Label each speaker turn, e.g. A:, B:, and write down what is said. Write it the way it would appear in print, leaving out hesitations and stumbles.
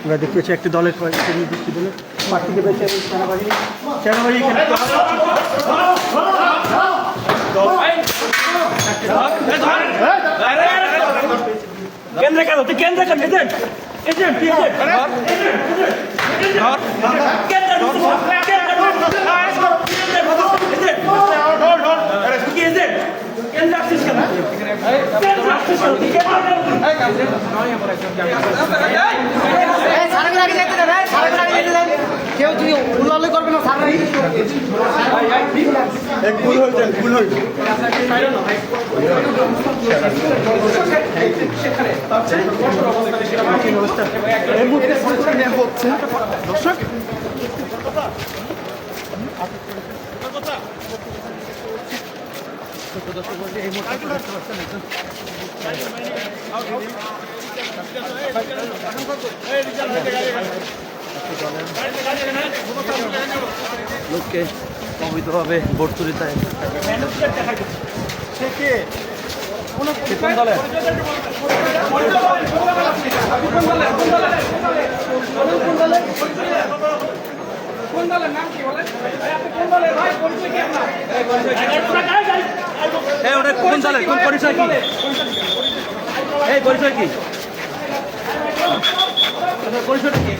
A: আমরা দেখতে পাচ্ছি একটি দলের কয়েকটি নির্দিষ্ট দলের প্রার্থীকে পেয়েছে সেনাবাহিনী কেন্দ্র কেন তুই কেন্দ্র কেন এজেন্ট এজেন্ট
B: কেউ তুই উল্লাল করবে না
A: দর্শক এই মুহূর্তে দেখতে পাচ্ছেন লোককে অবৈধভাবে ভোট তুলিতে কোন দলে কোন দলের কোন পরিচয় কি এই পরিচয় কি পরিচয়টা কি